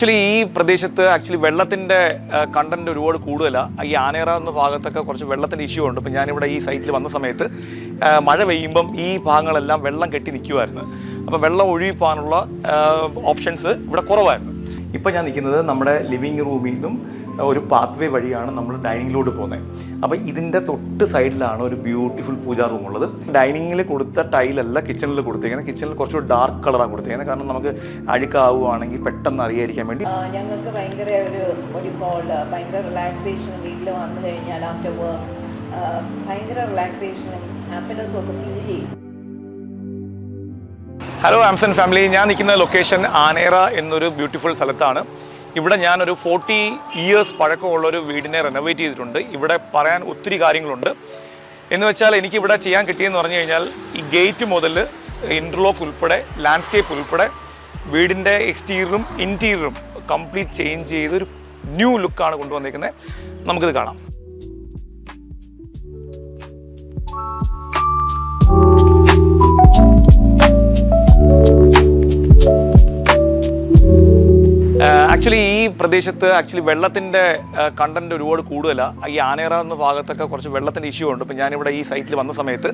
Actually ഈ പ്രദേശത്ത് വെള്ളത്തിൻ്റെ കണ്ടന്റ് ഒരുപാട് കൂടുതലാണ്. ഈ ആനേറ എന്ന ഭാഗത്തൊക്കെ കുറച്ച് വെള്ളത്തിൻ്റെ ഇഷ്യൂ ഉണ്ട്. ഇപ്പം ഞാനിവിടെ ഈ സൈറ്റിൽ വന്ന സമയത്ത് മഴ പെയ്യുമ്പം ഈ ഭാഗങ്ങളെല്ലാം വെള്ളം കെട്ടി നിൽക്കുമായിരുന്നു. അപ്പോൾ വെള്ളം ഒഴുകിപ്പോകാനുള്ള ഓപ്ഷൻസ് ഇവിടെ കുറവായിരുന്നു. ഇപ്പം ഞാൻ നിൽക്കുന്നത് നമ്മുടെ ലിവിങ് റൂമിൽ നിന്നും ഒരു പാത്വേ വഴിയാണ് നമ്മൾ ഡൈനിങ്ങിലോട്ട് പോകുന്നത്. അപ്പോൾ ഇതിൻ്റെ തൊട്ട് സൈഡിലാണ് ഒരു ബ്യൂട്ടിഫുൾ പൂജാ റൂം ഉള്ളത്. ഡൈനിങ്ങിൽ കൊടുത്ത ടൈലല്ല കിച്ചണിൽ കൊടുത്തേക്കുന്നത്. കിച്ചണിൽ കുറച്ച് ഡാർക്ക് കളറാണ് കൊടുത്തേക്കുന്നത്. കാരണം നമുക്ക് അഴുക്കാവുകയാണെങ്കിൽ പെട്ടെന്ന് അറിയാതിരിക്കാൻ വേണ്ടി. ഞങ്ങൾക്ക് ഭയങ്കര ഭയങ്കര റിലാക്സേഷൻ വീട്ടിൽ വന്നു കഴിഞ്ഞാൽ ആഫ്റ്റർ വർക്ക് ഭയങ്കര റിലാക്സേഷനും ഹാപ്പിനെസ്സും ഒക്കെ ഫീൽ ചെയ്യും. ഹലോ ആംസൺ ഫാമിലി, ഞാൻ നിൽക്കുന്ന ലൊക്കേഷൻ ആനേറ എന്നൊരു ബ്യൂട്ടിഫുൾ സ്ഥലത്താണ്. ഇവിടെ ഞാനൊരു 40 ഇയേഴ്സ് പഴക്കമുള്ളൊരു വീടിനെ റെനോവേറ്റ് ചെയ്തിട്ടുണ്ട്. ഇവിടെ പറയാൻ ഒത്തിരി കാര്യങ്ങളുണ്ട്. എന്ന് വെച്ചാൽ എനിക്കിവിടെ ചെയ്യാൻ കിട്ടിയെന്ന് പറഞ്ഞു കഴിഞ്ഞാൽ ഈ ഗേറ്റ് മുതൽ ഇൻ്റർലോക്ക് ഉൾപ്പെടെ ലാൻഡ്സ്കേപ്പ് ഉൾപ്പെടെ വീടിൻ്റെ എക്സ്റ്റീരിയറും ഇൻറ്റീരിയറും കംപ്ലീറ്റ് ചേഞ്ച് ചെയ്തൊരു ന്യൂ ലുക്കാണ് കൊണ്ടുവന്നിരിക്കുന്നത്. നമുക്കിത് കാണാം. ഈ പ്രദേശത്ത് വെള്ളത്തിൻ്റെ കണ്ടന്റ് ഒരുപാട് കൂടുതലാണ്. ഈ ആനേറ എന്ന ഭാഗത്തൊക്കെ കുറച്ച് വെള്ളത്തിൻ്റെ ഇഷ്യൂ ഉണ്ട്. ഇപ്പം ഞാനിവിടെ ഈ സൈറ്റിൽ വന്ന സമയത്ത്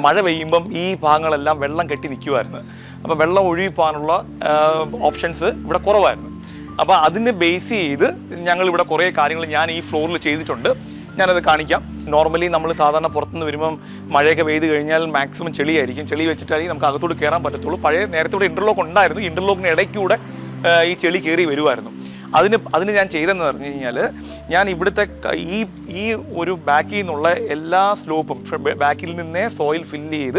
മഴ പെയ്യുമ്പം ഈ ഭാഗങ്ങളെല്ലാം വെള്ളം കെട്ടി നിൽക്കുമായിരുന്നു. അപ്പോൾ വെള്ളം ഒഴുകിപ്പോകാനുള്ള ഓപ്ഷൻസ് ഇവിടെ കുറവായിരുന്നു. അപ്പോൾ അതിനെ ബേസ് ചെയ്ത് ഞങ്ങളിവിടെ കുറേ കാര്യങ്ങൾ ഞാൻ ഈ ഫ്ലോറിൽ ചെയ്തിട്ടുണ്ട്. ഞാനത് കാണിക്കാം. നോർമലി നമ്മൾ സാധാരണ പുറത്തുനിന്ന് വരുമ്പം മഴയൊക്കെ പെയ്ത് കഴിഞ്ഞാൽ മാക്സിമം ചെളിയായിരിക്കും. ചെളി വെച്ചിട്ടായിരിക്കും നമുക്ക് അകത്തോട്ട് കയറാൻ പറ്റത്തുള്ളൂ. നേരത്തെ ഇവിടെ ഇൻ്റർലോക്ക് ഉണ്ടായിരുന്നു. ഇൻ്റർലോക്കിന് ഇടയ്ക്കൂടെ ഈ ചെളി കയറി വരുമായിരുന്നു. അതിന് ഞാൻ ചെയ്തതെന്ന് പറഞ്ഞു കഴിഞ്ഞാൽ, ഞാൻ ഇവിടുത്തെ ഈ ഒരു ബാക്കിൽ നിന്നുള്ള എല്ലാ സ്ലോപ്പും ബാക്കിൽ നിന്നേ സോയിൽ ഫില്ല് ചെയ്ത്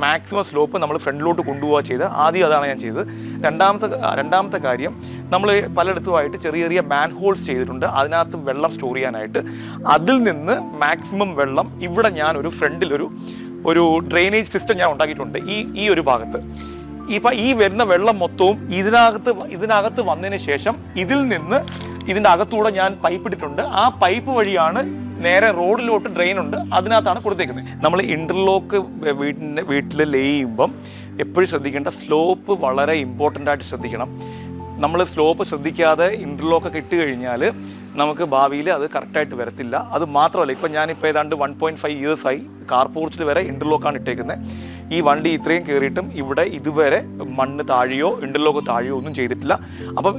മാക്സിമം സ്ലോപ്പ് നമ്മൾ ഫ്രണ്ടിലോട്ട് കൊണ്ടുപോവുക ചെയ്ത് അതാണ് ഞാൻ ചെയ്തത്. രണ്ടാമത്തെ കാര്യം, നമ്മൾ പലയിടത്തുമായിട്ട് ചെറിയ മാൻ ഹോൾസ് ചെയ്തിട്ടുണ്ട്. അതിനകത്ത് വെള്ളം സ്റ്റോർ ചെയ്യാനായിട്ട്. അതിൽ നിന്ന് മാക്സിമം വെള്ളം ഇവിടെ ഞാൻ ഫ്രണ്ടിലൊരു ഡ്രെയിനേജ് സിസ്റ്റം ഞാൻ ഉണ്ടാക്കിയിട്ടുണ്ട്. ഈ ഒരു ഭാഗത്ത് ഇപ്പം ഈ വരുന്ന വെള്ളം മൊത്തവും ഇതിനകത്ത് വന്നതിന് ശേഷം ഇതിൻ്റെ അകത്തൂടെ ഞാൻ പൈപ്പ് ഇട്ടിട്ടുണ്ട്. ആ പൈപ്പ് വഴിയാണ് നേരെ റോഡിലോട്ട് ഡ്രെയിൻ ഉണ്ട്, അതിനകത്താണ് കൊടുത്തേക്കുന്നത്. നമ്മൾ ഇൻ്റർലോക്ക് വീട്ടിൽ ലേ ചെയ്യുമ്പം എപ്പോഴും ശ്രദ്ധിക്കേണ്ട സ്ലോപ്പ് വളരെ ഇമ്പോർട്ടൻ്റ് ആയിട്ട് ശ്രദ്ധിക്കണം. നമ്മൾ സ്ലോപ്പ് ശ്രദ്ധിക്കാതെ ഇൻ്റർലോക്കൊക്കെ ഇട്ട് കഴിഞ്ഞാൽ നമുക്ക് ഭാവിയിൽ അത് കറക്റ്റായിട്ട് വരത്തില്ല. അത് മാത്രമല്ല, ഇപ്പം ഞാനിപ്പോൾ ഏതാണ്ട് 1.5 ഇയേഴ്സായി കാർ പോർച്ചിൽ വരെ ഇൻ്റർലോക്കാണ് ഇട്ടേക്കുന്നത്. ഈ വണ്ടി ഇത്രയും കയറിയിട്ടും ഇവിടെ ഇതുവരെ മണ്ണ് താഴെയോ ഇൻ്റർലോക്ക് താഴെയോ ഒന്നും ചെയ്തിട്ടില്ല. അപ്പം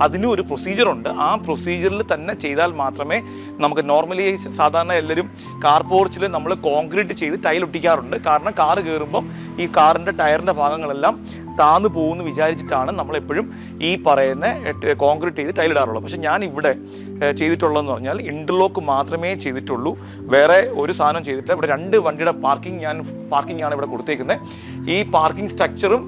അതിനും ഒരു പ്രൊസീജിയറുണ്ട്. ആ പ്രൊസീജിയറിൽ തന്നെ ചെയ്താൽ മാത്രമേ നമുക്ക് നോർമലി സാധാരണ എല്ലാവരും കാർ പോർച്ചിൽ നമ്മൾ കോൺക്രീറ്റ് ചെയ്ത് ടൈൽ ഒട്ടിക്കാറുണ്ട്. കാരണം കാറ് കയറുമ്പം ഈ കാറിൻ്റെ ടയറിൻ്റെ ഭാഗങ്ങളെല്ലാം താന്നു പോകുമെന്ന് വിചാരിച്ചിട്ടാണ് നമ്മളെപ്പോഴും ഈ പറയുന്ന കോൺക്രീറ്റ് ചെയ്ത് ടൈലിടാറുള്ളത്. പക്ഷേ ഞാൻ ഇവിടെ ചെയ്തിട്ടുള്ളതെന്ന് പറഞ്ഞാൽ ഇൻ്റർലോക്ക് മാത്രമേ ചെയ്തിട്ടുള്ളൂ. വേറെ ഒരു സാധനം ചെയ്തിട്ടില്ല. ഇവിടെ 2 വണ്ടിയുടെ പാർക്കിംഗ് ആണ് ഇവിടെ കൊടുത്തേക്കുന്നത്. ഈ പാർക്കിംഗ് സ്ട്രക്ചറും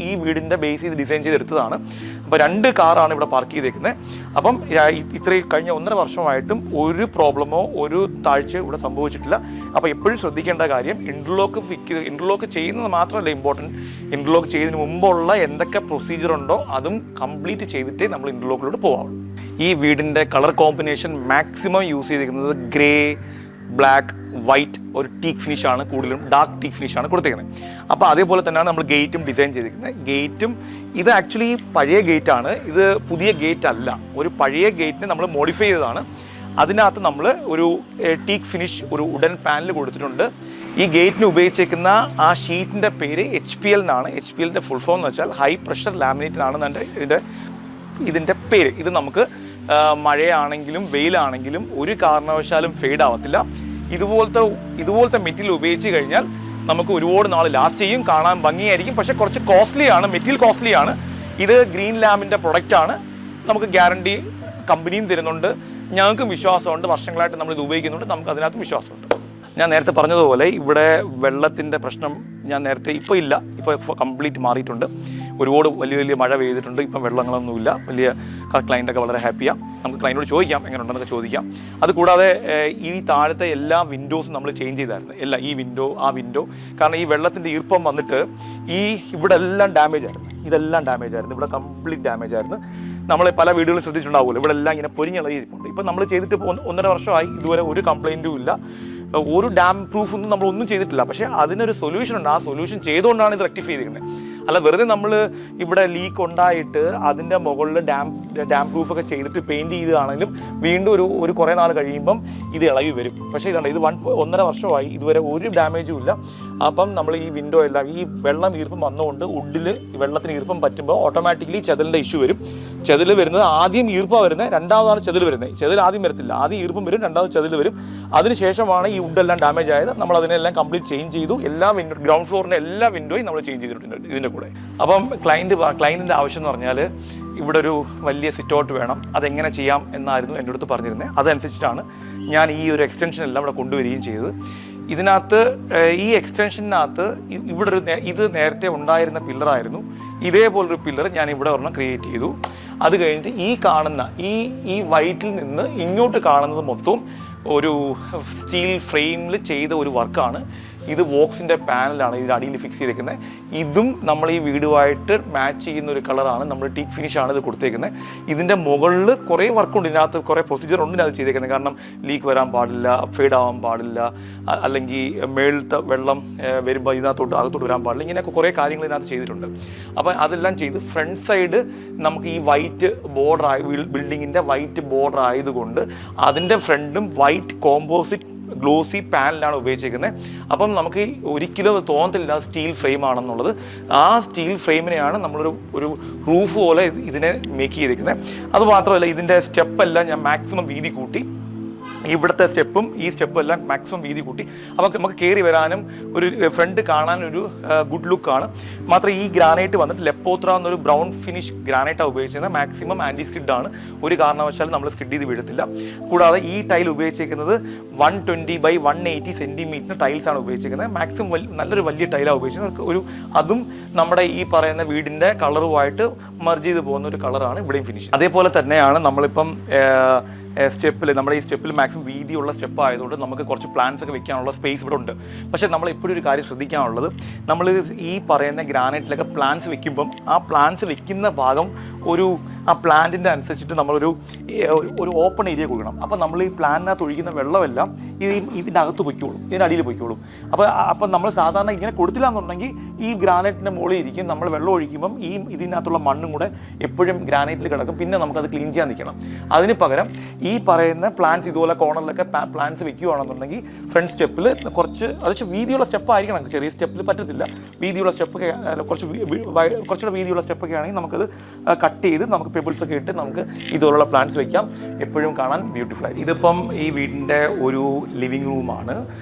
ഈ വീടിൻ്റെ ബേസ് ചെയ്ത് ഡിസൈൻ ചെയ്തെടുത്തതാണ്. അപ്പോൾ 2 കാറാണ് ഇവിടെ പാർക്ക് ചെയ്തേക്കുന്നത്. അപ്പം ഇത്രയും കഴിഞ്ഞ 1.5 വർഷമായിട്ടും ഒരു പ്രോബ്ലമോ ഒരു താഴ്ചയോ ഇവിടെ സംഭവിച്ചിട്ടില്ല. അപ്പോൾ എപ്പോഴും ശ്രദ്ധിക്കേണ്ട കാര്യം, ഇൻ്റർലോക്ക് ചെയ്യുന്നത് മാത്രമല്ല ഇമ്പോർട്ടൻറ്റ്, ഇൻ്റർലോക്ക് ചെയ്യുന്നതിന് മുമ്പുള്ള എന്തൊക്കെ പ്രൊസീജിയർ ഉണ്ടോ അതും കംപ്ലീറ്റ് ചെയ്തിട്ടേ നമ്മൾ ഇൻ്റർലോക്കിലോട്ട് പോകാവുള്ളൂ. ഈ വീടിൻ്റെ കളർ കോമ്പിനേഷൻ മാക്സിമം യൂസ് ചെയ്തിരിക്കുന്നത് ഗ്രേ, ബ്ലാക്ക്, വൈറ്റ്, ഒരു ടീക്ക് ഫിനിഷാണ്, കൂടുതലും ഡാർക്ക് ടീക്ക് ഫിനിഷാണ് കൊടുത്തേക്കുന്നത്. അപ്പോൾ അതേപോലെ തന്നെയാണ് നമ്മൾ ഗേറ്റും ഡിസൈൻ ചെയ്തിരിക്കുന്നത്. ഗേറ്റും ഇത് ആക്ച്വലി പഴയ ഗേറ്റാണ്, ഇത് പുതിയ ഗേറ്റ് അല്ല. ഒരു പഴയ ഗേറ്റിനെ നമ്മൾ മോഡിഫൈ ചെയ്തതാണ്. അതിനകത്ത് നമ്മൾ ഒരു ടീക്ക് ഫിനിഷ് ഒരു വുഡൻ പാനൽ കൊടുത്തിട്ടുണ്ട്. ഈ ഗേറ്റിന് ഉപയോഗിച്ചേക്കുന്ന ആ ഷീറ്റിൻ്റെ പേര് HPL എന്നാണ്. HPLൻ്റെ ഫുൾ ഫോം എന്ന് വെച്ചാൽ ഹൈ പ്രഷർ ലാമിനേറ്റ് എന്നാണ് ഇതിൻ്റെ പേര്. ഇത് നമുക്ക് മഴയാണെങ്കിലും വെയിലാണെങ്കിലും ഒരു കാരണവശാലും ഫെയ്ഡ് ആവത്തില്ല. ഇതുപോലത്തെ മെറ്റീരിയൽ ഉപയോഗിച്ച് കഴിഞ്ഞാൽ നമുക്ക് ഒരുപാട് നാൾ ലാസ്റ്റ് ചെയ്യും, കാണാൻ ഭംഗിയായിരിക്കും. പക്ഷേ കുറച്ച് കോസ്റ്റ്ലിയാണ്, മെറ്റീരിയൽ കോസ്റ്റ്ലിയാണ്. ഇത് ഗ്രീൻ ലാമിൻ്റെ പ്രൊഡക്റ്റാണ്. നമുക്ക് ഗ്യാരണ്ടി കമ്പനിയും തരുന്നുണ്ട്. ഞങ്ങൾക്കും വിശ്വാസമുണ്ട്. വർഷങ്ങളായിട്ട് നമ്മൾ ഇത് ഉപയോഗിക്കുന്നുണ്ട്. നമുക്ക് അതിനകത്ത് വിശ്വാസമുണ്ട്. ഞാൻ നേരത്തെ പറഞ്ഞതുപോലെ ഇവിടെ വെള്ളത്തിൻ്റെ പ്രശ്നം ഇപ്പോൾ ഇല്ല. ഇപ്പോൾ കംപ്ലീറ്റ് മാറിയിട്ടുണ്ട്. ഒരുപാട് വലിയ മഴ പെയ്തിട്ടുണ്ട്. ഇപ്പം വെള്ളങ്ങളൊന്നുമില്ല. വലിയ ക്ലയൻറ്റൊക്കെ വളരെ ഹാപ്പിയാണ്. നമുക്ക് ക്ലയൻറ്റോട് ചോദിക്കാം എങ്ങനെയുണ്ടെന്നൊക്കെ ചോദിക്കാം. അതുകൂടാതെ ഈ താഴത്തെ എല്ലാ വിൻഡോസും നമ്മൾ ചേഞ്ച് ചെയ്തായിരുന്നു. ഈ വിൻഡോ ആ വിൻഡോ, കാരണം ഈ വെള്ളത്തിൻ്റെ ഈർപ്പം വന്നിട്ട് ഇവിടെ എല്ലാം ഡാമേജ് ആയിരുന്നു. ഇതെല്ലാം ഡാമേജ് ആയിരുന്നു. ഇവിടെ കംപ്ലീറ്റ് ഡാമേജ് ആയിരുന്നു. നമ്മൾ പല വീടുകളും ശ്രദ്ധിച്ചിട്ടുണ്ടാവുമല്ലോ, ഇവിടെ എല്ലാം ഇങ്ങനെ പൊരിഞ്ഞിളകിയിരിപ്പുണ്ട്. ഇപ്പം നമ്മൾ ചെയ്തിട്ട് 1.5 വർഷമായി, ഇതുവരെ ഒരു കംപ്ലയിൻറ്റും ഇല്ല. ഒരു ഡാം പ്രൂഫ് ഒന്നും നമ്മളൊന്നും ചെയ്തിട്ടില്ല. പക്ഷേ അതിനൊരു സൊല്യൂഷൻ ഉണ്ട്. ആ സൊല്യൂഷൻ ചെയ്തുകൊണ്ടാണ് ഇത് റെക്ടിഫൈ ചെയ്തിരിക്കുന്നത്. അല്ല വെറുതെ നമ്മൾ ഇവിടെ ലീക്ക് ഉണ്ടായിട്ട് അതിൻ്റെ മുകളിൽ ഡാം പ്രൂഫൊക്കെ ചെയ്തിട്ട് പെയിൻറ്റ് ചെയ്തതാണെങ്കിലും വീണ്ടും ഒരു കുറേ നാൾ കഴിയുമ്പം ഇത് ഇളകി വരും. പക്ഷേ ഇതാണ് ഇത് 1.5 വർഷമായി ഇതുവരെ ഒരു ഡാമേജും ഇല്ല. അപ്പം നമ്മൾ ഈ വിൻഡോ എല്ലാം ഈ വെള്ളം ഈർപ്പം വന്നുകൊണ്ട് വുഡിൽ വെള്ളത്തിന് ഈർപ്പം പറ്റുമ്പോൾ ഓട്ടോമാറ്റിക്കലി ചെതലിൻ്റെ ഇഷ്യൂ വരും. ചെതിൽ വരുന്നത് ആദ്യം ഈർപ്പമാണ് വരുന്നത്, രണ്ടാമതാണ് ചെതിൽ വരുന്നത്. ചെതിൽ ആദ്യം വരത്തില്ല, ആദ്യം ഈർപ്പം വരും, രണ്ടാമത് ചെതിൽ വരും. അതിനുശേഷമാണ് ഈ വുഡെല്ലാം ഡാമേജ് ആയത്. നമ്മൾ അതിനെല്ലാം കംപ്ലീറ്റ് ചേഞ്ച് ചെയ്തു. എല്ലാ വിൻഡോ ഗ്രൗണ്ട് ഫ്ലോറിൻ്റെ എല്ലാ വിൻഡോയും നമ്മൾ ചേഞ്ച് ചെയ്തിട്ടുണ്ട് ഇതിൻ്റെ കൂടെ. അപ്പം ക്ലയൻറ്റിൻ്റെ ആവശ്യം എന്ന് പറഞ്ഞാൽ ഇവിടെ ഒരു വലിയ സിറ്റ് ഔട്ട് വേണം, അതെങ്ങനെ ചെയ്യാം എന്നായിരുന്നു എൻ്റെ അടുത്ത് പറഞ്ഞിരുന്നത്. അതനുസരിച്ചിട്ടാണ് ഞാൻ ഈ ഒരു എക്സ്റ്റൻഷൻ എല്ലാം ഇവിടെ കൊണ്ടുവരികയും ചെയ്തത്. ഇതിനകത്ത് ഈ എക്സ്റ്റൻഷനകത്ത് ഇവിടെ ഇത് നേരത്തെ ഉണ്ടായിരുന്ന പില്ലറായിരുന്നു. ഇതേപോലൊരു പില്ലർ ഞാൻ ഇവിടെ ഒരെണ്ണം ക്രിയേറ്റ് ചെയ്തു. അത് കഴിഞ്ഞിട്ട് ഈ കാണുന്ന ഈ വൈറ്റിൽ നിന്ന് ഇങ്ങോട്ട് കാണുന്നത് മൊത്തവും ഒരു സ്റ്റീൽ ഫ്രെയിമിൽ ചെയ്ത ഒരു വർക്കാണ്. ഇത് വോക്സിൻ്റെ പാനലാണ് ഇതിൻ്റെ അടിയിൽ ഫിക്സ് ചെയ്തേക്കുന്നത്. ഇതും നമ്മൾ ഈ വീടുമായിട്ട് മാച്ച് ചെയ്യുന്ന ഒരു കളറാണ്, നമ്മൾ ടീക്ക് ഫിനിഷാണ് ഇത് കൊടുത്തേക്കുന്നത്. ഇതിൻ്റെ മുകളിൽ കുറേ വർക്കുണ്ട്, ഇതിനകത്ത് കുറേ പ്രൊസീജിയർ ഉണ്ട് അത് ചെയ്തേക്കുന്നത്. കാരണം ലീക്ക് വരാൻ പാടില്ല, ഫെയ്ഡ് ആവാൻ പാടില്ല, അല്ലെങ്കിൽ മേളിലത്തെ വെള്ളം വരുമ്പോൾ ഇതിനകത്തോട്ട് അകത്തോട്ട് വരാൻ പാടില്ല, ഇങ്ങനെയൊക്കെ കുറേ കാര്യങ്ങൾ ഇതിനകത്ത് ചെയ്തിട്ടുണ്ട്. അപ്പോൾ അതെല്ലാം ചെയ്ത് ഫ്രണ്ട് സൈഡ് നമുക്ക് ഈ വൈറ്റ് ബോർഡർ ബിൽഡിങ്ങിൻ്റെ വൈറ്റ് ബോർഡർ ആയതുകൊണ്ട് അതിൻ്റെ ഫ്രണ്ടും വൈറ്റ് കോമ്പോസിറ്റ് ഗ്ലോസി പാനലാണ് ഉപയോഗിച്ചിരിക്കുന്നത്. അപ്പം നമുക്ക് ഒരിക്കലും തോന്നത്തില്ല സ്റ്റീൽ ഫ്രെയിം ആണെന്നുള്ളത്. ആ സ്റ്റീൽ ഫ്രെയിമിനെയാണ് ഒരു റൂഫ് പോലെ ഇതിനെ മേക്ക് ചെയ്തിരിക്കുന്നത്. അതുമാത്രമല്ല ഇതിൻ്റെ സ്റ്റെപ്പെല്ലാം ഞാൻ മാക്സിമം വീതി കൂട്ടി. ഇവിടുത്തെ സ്റ്റെപ്പും ഈ സ്റ്റെപ്പും എല്ലാം മാക്സിമം വീതി കൂട്ടി. അപ്പോൾ നമുക്ക് കയറി വരാനും ഒരു ഫ്രണ്ട് കാണാനൊരു ഗുഡ് ലുക്കാണ്. മാത്രം ഈ ഗ്രാനൈറ്റ് വന്നിട്ട് ലെപ്പോത്ര എന്നൊരു ബ്രൗൺ ഫിനിഷ് ഗ്രാനൈറ്റാണ് ഉപയോഗിച്ചിരുന്നത്. മാക്സിമം ആൻറ്റി സ്കിഡാണ്, ഒരു കാരണവശാലും നമ്മൾ സ്കിഡ് ചെയ്ത് വീഴത്തില്ല. കൂടാതെ ഈ ടൈൽ ഉപയോഗിച്ചിരിക്കുന്നത് 120 by 180 സെൻറ്റിമീറ്റർ ടൈൽസാണ് ഉപയോഗിച്ചിരിക്കുന്നത്. മാക്സിമം നല്ലൊരു വലിയ ടൈലാണ് ഉപയോഗിച്ചിരിക്കുന്നത്. അതും നമ്മുടെ ഈ പറയുന്ന വീടിൻ്റെ കളറുമായിട്ട് മെർജ് ചെയ്ത് പോകുന്ന ഒരു കളറാണ് ഇവിടെയും ഫിനിഷ്. അതേപോലെ തന്നെയാണ് നമ്മളിപ്പം നമ്മുടെ ഈ സ്റ്റെപ്പിൽ മാക്സിമം വീതിയുള്ള സ്റ്റെപ്പ് ആയതുകൊണ്ട് നമുക്ക് കുറച്ച് പ്ലാന്റ്സ് ഒക്കെ വെക്കാനുള്ള സ്പേസ് ഇവിടെ ഉണ്ട്. പക്ഷേ നമ്മൾ എപ്പോഴും ഒരു കാര്യം ശ്രദ്ധിക്കാനുള്ളത്, നമ്മൾ ഈ പറയുന്ന ഗ്രാനൈറ്റിലൊക്കെ പ്ലാന്റ്സ് വെക്കുമ്പം ആ പ്ലാന്റ്സ് വെക്കുന്ന ഭാഗം ആ പ്ലാന്റിൻ്റെ അനുസരിച്ചിട്ട് നമ്മളൊരു ഓപ്പൺ ഏരിയ കൊടുക്കണം. അപ്പോൾ നമ്മൾ ഈ പ്ലാന്റിനകത്ത് ഒഴിക്കുന്ന വെള്ളമെല്ലാം ഇതിൻ്റെ അകത്ത് പൊയ്ക്കോളും, ഇതിൻ്റെ അടിയിൽ പൊയ്ക്കോളും. അപ്പോൾ നമ്മൾ സാധാരണ ഇങ്ങനെ കൊടുത്തില്ല എന്നുണ്ടെങ്കിൽ ഈ ഗ്രാനൈറ്റിൻ്റെ മുകളിൽ ഇരിക്കും. നമ്മൾ വെള്ളം ഒഴിക്കുമ്പം ഇതിനകത്തുള്ള മണ്ണും കൂടെ എപ്പോഴും ഗ്രാനൈറ്റിൽ കിടക്കും. പിന്നെ നമുക്കത് ക്ലീൻ ചെയ്യാൻ നിൽക്കണം. അതിന് പകരം ഈ പറയുന്ന പ്ലാന്റ്സ് ഇതുപോലെ കോർണറിലൊക്കെ പ്ലാന്റ്സ് വെക്കുകയാണെന്നുണ്ടെങ്കിൽ ഫ്രണ്ട് സ്റ്റെപ്പിൽ കുറച്ച് വീതിയുള്ള സ്റ്റെപ്പ് ആയിരിക്കണം. ചെറിയ സ്റ്റെപ്പിൽ പറ്റത്തില്ല. വീതിയുള്ള സ്റ്റെപ്പൊക്കെ കുറച്ചുകൂടെ വീതിയുള്ള സ്റ്റെപ്പൊക്കെ ആണെങ്കിൽ നമുക്കത് കട്ട് ചെയ്ത് നമുക്ക് പെബിൾസ് ഒക്കെ ഇട്ട് നമുക്ക് ഇതുപോലുള്ള പ്ലാന്റ്സ് വയ്ക്കാം. എപ്പോഴും കാണാൻ ബ്യൂട്ടിഫുൾ ആയി. ഇതിപ്പം ഈ വീടിൻ്റെ ഒരു ലിവിങ് റൂമാണ്.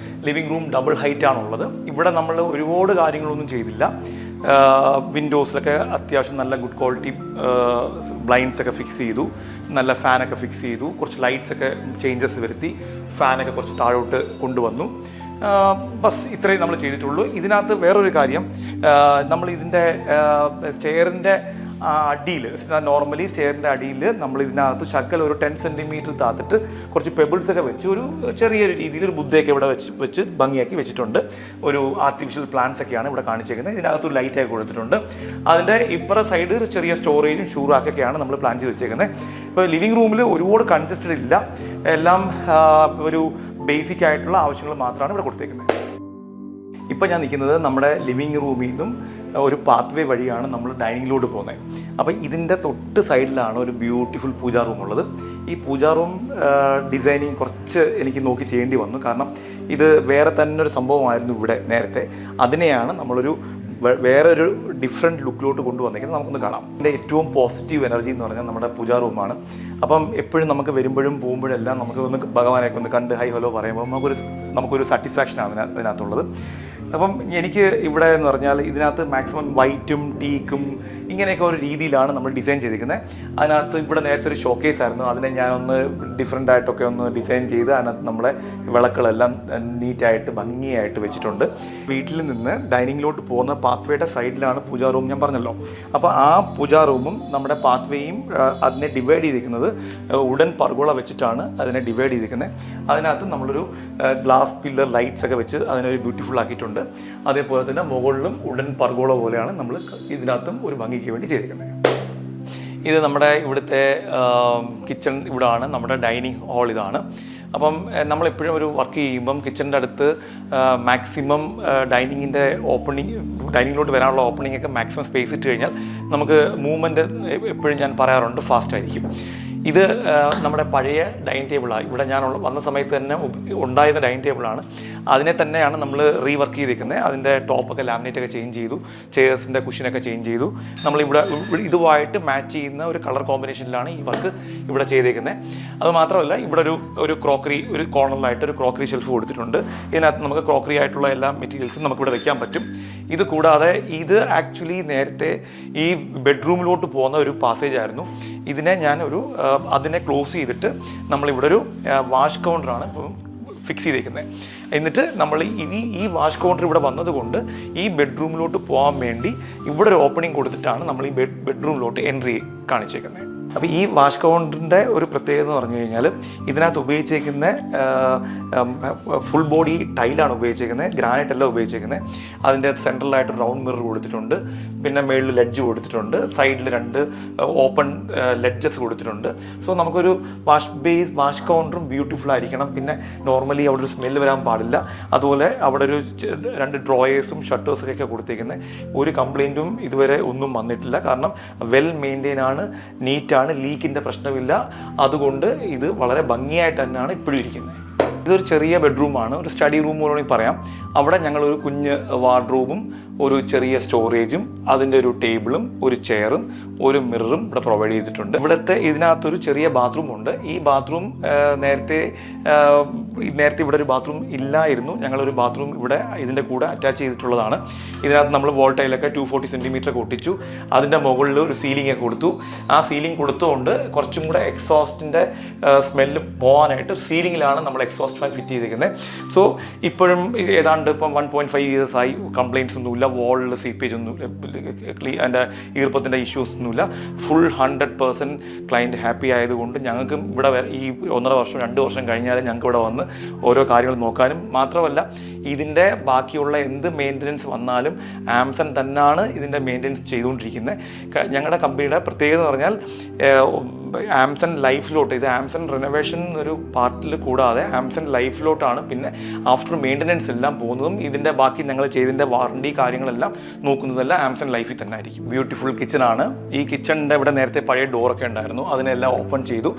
ലിവിങ് റൂം ഡബിൾ ഹൈറ്റ് ആണുള്ളത്. ഇവിടെ നമ്മൾ ഒരുപാട് കാര്യങ്ങളൊന്നും ചെയ്തില്ല. വിൻഡോസിലൊക്കെ അത്യാവശ്യം നല്ല ഗുഡ് ക്വാളിറ്റി ബ്ലൈൻഡ്സ് ഒക്കെ ഫിക്സ് ചെയ്തു, നല്ല ഫാനൊക്കെ ഫിക്സ് ചെയ്തു, കുറച്ച് ലൈറ്റ്സ് ഒക്കെ ചേഞ്ചസ് വരുത്തി, ഫാനൊക്കെ കുറച്ച് താഴോട്ട് കൊണ്ടുവന്നു. ബസ് ഇത്രയും നമ്മൾ ചെയ്തിട്ടുള്ളൂ. ഇതിനകത്ത് വേറൊരു കാര്യം, നമ്മൾ ഇതിൻ്റെ സ്റ്റെയറിൻ്റെ അടിയിൽ, നോർമലി സ്റ്റെയറിൻ്റെ അടിയിൽ നമ്മൾ ഇതിനകത്ത് ശകലം ഒരു 10 സെൻറ്റിമീറ്റർ താത്തിട്ട് കുറച്ച് പെബിൾസ് ഒക്കെ വെച്ച് ഒരു ചെറിയൊരു രീതിയിൽ ഒരു ബുദ്ധയൊക്കെ ഇവിടെ വെച്ച് ഭംഗിയാക്കി വെച്ചിട്ടുണ്ട്. ഒരു ആർട്ടിഫിഷ്യൽ പ്ലാന്റ്സ് ഒക്കെയാണ് ഇവിടെ കാണിച്ചേക്കുന്നത്. ഇതിനകത്ത് ഒരു ലൈറ്റൊക്കെ കൊടുത്തിട്ടുണ്ട്. അതിൻ്റെ ഇപ്പുറ സൈഡ് ചെറിയ സ്റ്റോറേജും ഷൂറാക്കൊക്കെയാണ് നമ്മൾ പ്ലാൻ ചെയ്ത് വെച്ചേക്കുന്നത്. ഇപ്പോൾ ലിവിങ് റൂമിൽ ഒരുപാട് കൺജസ്റ്റഡ് ഇല്ല, എല്ലാം ഒരു ബേസിക് ആയിട്ടുള്ള ആവശ്യങ്ങൾ മാത്രമാണ് ഇവിടെ കൊടുത്തേക്കുന്നത്. ഇപ്പോൾ ഞാൻ നിൽക്കുന്നത് നമ്മുടെ ലിവിങ് റൂമിൽ നിന്നും ഒരു പാത്ത് വേ വഴിയാണ് നമ്മൾ ഡൈനിങ്ങിലോട്ട് പോകുന്നത്. അപ്പോൾ ഇതിൻ്റെ തൊട്ട് സൈഡിലാണ് ഒരു ബ്യൂട്ടിഫുൾ പൂജാ റൂം ഉള്ളത്. ഈ പൂജാ റൂം ഡിസൈനിങ് കുറച്ച് എനിക്ക് നോക്കി ചെയ്യേണ്ടി വന്നു. കാരണം ഇത് വേറെ തന്നെ ഒരു സംഭവമായിരുന്നു ഇവിടെ നേരത്തെ. അതിനെയാണ് നമ്മളൊരു വേറൊരു ഡിഫറെൻറ്റ് ലുക്കിലോട്ട് കൊണ്ടുവന്നേക്കുന്നത്. നമുക്കൊന്ന് കാണാം. ഇതിൻ്റെ ഏറ്റവും പോസിറ്റീവ് എനർജി എന്ന് പറഞ്ഞാൽ നമ്മുടെ പൂജാ റൂമാണ്. അപ്പം എപ്പോഴും നമുക്ക് വരുമ്പോഴും പോകുമ്പോഴും എല്ലാം നമുക്ക് ഒന്ന് ഭഗവാനെയൊക്കെ ഒന്ന് കണ്ട് ഹൈ ഹലോ പറയുമ്പോൾ നമുക്കൊരു സാറ്റിസ്ഫാക്ഷനാണ് അതിനകത്തുള്ളത്. അപ്പം എനിക്ക് ഇവിടെ എന്ന് പറഞ്ഞാൽ ഇതിനകത്ത് മാക്സിമം വൈറ്റും ടീക്കും ഇങ്ങനെയൊക്കെ ഒരു രീതിയിലാണ് നമ്മൾ ഡിസൈൻ ചെയ്തിരിക്കുന്നത്. അതിനകത്ത് ഇവിടെ നേരത്തെ ഒരു ഷോക്കേസ് ആയിരുന്നു, അതിനെ ഞാനൊന്ന് ഡിഫറെൻ്റ് ആയിട്ടൊക്കെ ഒന്ന് ഡിസൈൻ ചെയ്ത് അതിനകത്ത് നമ്മളെ വിളക്കുകളെല്ലാം നീറ്റായിട്ട് ഭംഗിയായിട്ട് വെച്ചിട്ടുണ്ട്. വീട്ടിൽ നിന്ന് ഡൈനിങ്ങിലോട്ട് പോകുന്ന പാത്വേയുടെ സൈഡിലാണ് പൂജാ റൂം ഞാൻ പറഞ്ഞല്ലോ. അപ്പോൾ ആ പൂജാ റൂമും നമ്മുടെ പാത്വേയും അതിനെ ഡിവൈഡ് ചെയ്തിരിക്കുന്നത് വുഡൻ പർഗോള വെച്ചിട്ടാണ് അതിനെ ഡിവൈഡ് ചെയ്തിരിക്കുന്നത്. അതിനകത്ത് നമ്മളൊരു ഗ്ലാസ് പില്ലർ ലൈറ്റ്സ് ഒക്കെ വെച്ച് അതിനൊരു ബ്യൂട്ടിഫുൾ ആക്കിയിട്ടുണ്ട്. അതേപോലെ തന്നെ മുകളിലും വുഡൻ പർഗോള പോലെയാണ് നമ്മൾ ഇതിനകത്തും ഒരു ഭംഗിക്ക് വേണ്ടി ചെയ്തിരിക്കുന്നത്. ഇത് നമ്മുടെ ഇവിടുത്തെ കിച്ചൺ, ഇവിടാണ് നമ്മുടെ ഡൈനിങ് ഹാൾ. ഇതാണ് അപ്പം നമ്മളെപ്പോഴും ഒരു വർക്ക് ചെയ്യുമ്പം കിച്ചണിൻ്റെ അടുത്ത് മാക്സിമം ഡൈനിങ്ങിലോട്ട് വരാനുള്ള ഓപ്പണിംഗ് ഒക്കെ മാക്സിമം സ്പേസ് ഇട്ട് കഴിഞ്ഞാൽ നമുക്ക് മൂവ്മെൻറ്റ് എപ്പോഴും ഞാൻ പറയാറുണ്ട് ഫാസ്റ്റ് ആയിരിക്കും. ഇത് നമ്മുടെ പഴയ ഡൈനിങ് ടേബിളാണ്. ഇവിടെ ഞാൻ വന്ന സമയത്ത് തന്നെ ഉണ്ടായിരുന്ന ഡൈനിങ് ടേബിളാണ്. അതിനെ തന്നെയാണ് നമ്മൾ റീവർക്ക് ചെയ്തിരിക്കുന്നത്. അതിൻ്റെ ടോപ്പൊക്കെ ലാമിനേറ്റൊക്കെ ചേഞ്ച് ചെയ്തു, ചെയർസിൻ്റെ കുഷനൊക്കെ ചേഞ്ച് ചെയ്തു. നമ്മളിവിടെ ഇതുമായിട്ട് മാച്ച് ചെയ്യുന്ന ഒരു കളർ കോമ്പിനേഷനിലാണ് ഈ വർക്ക് ഇവിടെ ചെയ്തേക്കുന്നത്. അതുമാത്രമല്ല ഇവിടെ ഒരു ക്രോക്കറി, ഒരു കോർണറിലായിട്ട് ഒരു ക്രോക്കറി ഷെൽഫ് കൊടുത്തിട്ടുണ്ട്. ഇതിനകത്ത് നമുക്ക് ക്രോക്കറി ആയിട്ടുള്ള എല്ലാ മെറ്റീരിയൽസും നമുക്കിവിടെ വെക്കാൻ പറ്റും. ഇത് കൂടാതെ ഇത് ആക്ച്വലി നേരത്തെ ഈ ബെഡ്റൂമിലോട്ട് പോകുന്ന ഒരു പാസേജ് ആയിരുന്നു. ഇതിനെ ഞാൻ അതിനെ ക്ലോസ് ചെയ്തിട്ട് നമ്മളിവിടെ ഒരു വാഷ് കൗണ്ടറാണ് ഇപ്പം ഫിക്സ് ചെയ്തേക്കുന്നത്. എന്നിട്ട് നമ്മൾ ഈ വാഷ് കൗണ്ടർ ഇവിടെ വന്നതുകൊണ്ട് ഈ ബെഡ്റൂമിലോട്ട് പോകാൻ വേണ്ടി ഇവിടെ ഒരു ഓപ്പണിംഗ് കൊടുത്തിട്ടാണ് നമ്മൾ ഈ ബെഡ്റൂമിലോട്ട് എൻട്രി കാണിച്ചേക്കുന്നത്. അപ്പോൾ ഈ വാഷ് കൗണ്ടറിൻ്റെ ഒരു പ്രത്യേകത എന്ന് പറഞ്ഞു കഴിഞ്ഞാൽ ഇതിനകത്ത് ഉപയോഗിച്ചേക്കുന്ന ഫുൾ ബോഡി ടൈലാണ് ഉപയോഗിച്ചേക്കുന്നത്, ഗ്രാനൈറ്റ് അല്ല ഉപയോഗിച്ചേക്കുന്നത്. അതിൻ്റെ സെൻട്രലായിട്ട് റൗണ്ട് മിറർ കൊടുത്തിട്ടുണ്ട്, പിന്നെ മേളിൽ ലെഡ്ജ് കൊടുത്തിട്ടുണ്ട്, സൈഡിൽ 2 ഓപ്പൺ ലെഡ്ജസ് കൊടുത്തിട്ടുണ്ട്. സോ നമുക്കൊരു വാഷ് കൗണ്ടറും ബ്യൂട്ടിഫുൾ ആയിരിക്കണം. പിന്നെ നോർമലി അവിടെ ഒരു സ്മെല്ല് വരാൻ പാടില്ല. അതുപോലെ അവിടെ ഒരു 2 ഡ്രോയേഴ്സും ഷട്ടേഴ്സൊക്കെ കൊടുത്തേക്കുന്നത്. ഒരു കംപ്ലയിൻറ്റും ഇതുവരെ ഒന്നും വന്നിട്ടില്ല. കാരണം വെൽ മെയിൻറ്റെയിൻ ആണ്, നീറ്റാണ്, ലീക്കിൻ്റെ പ്രശ്നമില്ല. അതുകൊണ്ട് ഇത് വളരെ ഭംഗിയായിട്ട് തന്നെയാണ് ഇപ്പോഴും ഇരിക്കുന്നത്. ഇതൊരു ചെറിയ ബെഡ്റൂമാണ്, ഒരു സ്റ്റഡി റൂം പോലെയും പറയാം. അവിടെ ഞങ്ങളൊരു കുഞ്ഞ് വാർഡ്രോബും ഒരു ചെറിയ സ്റ്റോറേജും അതിൻ്റെ ഒരു ടേബിളും ഒരു ചെയറും ഒരു മിററും ഇവിടെ പ്രൊവൈഡ് ചെയ്തിട്ടുണ്ട്. ഇതിനകത്തൊരു ചെറിയ ബാത്റൂം ഉണ്ട്. ഈ ബാത്റൂം നേരത്തെ ഇവിടെ ഒരു ബാത്റൂം ഇല്ലായിരുന്നു. ഞങ്ങളൊരു ബാത്റൂം ഇവിടെ ഇതിൻ്റെ കൂടെ അറ്റാച്ച് ചെയ്തിട്ടുള്ളതാണ്. ഇതിനകത്ത് നമ്മൾ വോൾ ടൈലൊക്കെ 240 സെൻറ്റിമീറ്റർ ഒട്ടിച്ചു. അതിൻ്റെ മുകളിൽ ഒരു സീലിംഗ് ഒക്കെ കൊടുത്തു. ആ സീലിംഗ് കൊടുത്തുകൊണ്ട് കുറച്ചും കൂടെ എക്സോസ്റ്റിൻ്റെ സ്മെല്ല് പോകാനായിട്ട് സീലിംഗിലാണ് നമ്മൾ എക്സോസ്റ്റ് ഫാൻ ഫിറ്റ് ചെയ്തിരിക്കുന്നത്. സോ ഇപ്പോഴും ഏതാണ്ട് ഇപ്പം 1.5 years ആയി, കംപ്ലയിൻറ്റ്സ് ഒന്നുമില്ല, വാളിൽ സീപ്പേജ് ഒന്നുമില്ല, അതിൻ്റെ ഈർപ്പത്തിൻ്റെ ഇഷ്യൂസ് ഒന്നുമില്ല. ഫുൾ 100% ക്ലയൻറ്റ് ഹാപ്പി ആയതുകൊണ്ട് ഞങ്ങൾക്ക് ഇവിടെ ഈ 1.5 വർഷം 2 വർഷം കഴിഞ്ഞാലും ഞങ്ങൾക്ക് ഇവിടെ വന്ന് ഓരോ കാര്യങ്ങൾ നോക്കാനും, മാത്രമല്ല ഇതിൻ്റെ ബാക്കിയുള്ള എന്ത് മെയിൻ്റനൻസ് വന്നാലും ആംസൺ തന്നെയാണ് ഇതിൻ്റെ മെയിൻ്റനൻസ് ചെയ്തുകൊണ്ടിരിക്കുന്നത്. ഞങ്ങളുടെ കമ്പനിയുടെ പ്രത്യേകത എന്ന് പറഞ്ഞാൽ ആംസൺ ലൈഫിലോട്ട്, ഇത് ആംസൺ റിനോവേഷൻ ഒരു പാർട്ടിൽ കൂടാതെ ആംസൺ ലൈഫിലോട്ടാണ് പിന്നെ ആഫ്റ്റർ മെയിൻ്റനൻസ് എല്ലാം പോകുന്നതും. ഇതിൻ്റെ ബാക്കി ഞങ്ങൾ ചെയ്തതിൻ്റെ വാറണ്ടി കാര്യങ്ങളെല്ലാം നോക്കുന്നതെല്ലാം ആംസൺ ലൈഫിൽ തന്നെ ആയിരിക്കും. ബ്യൂട്ടിഫുൾ കിച്ചണാണ്. ഈ കിച്ചണിൻ്റെ ഇവിടെ നേരത്തെ പഴയ ഡോറൊക്കെ ഉണ്ടായിരുന്നു, അതിനെല്ലാം ഓപ്പൺ ചെയ്തു.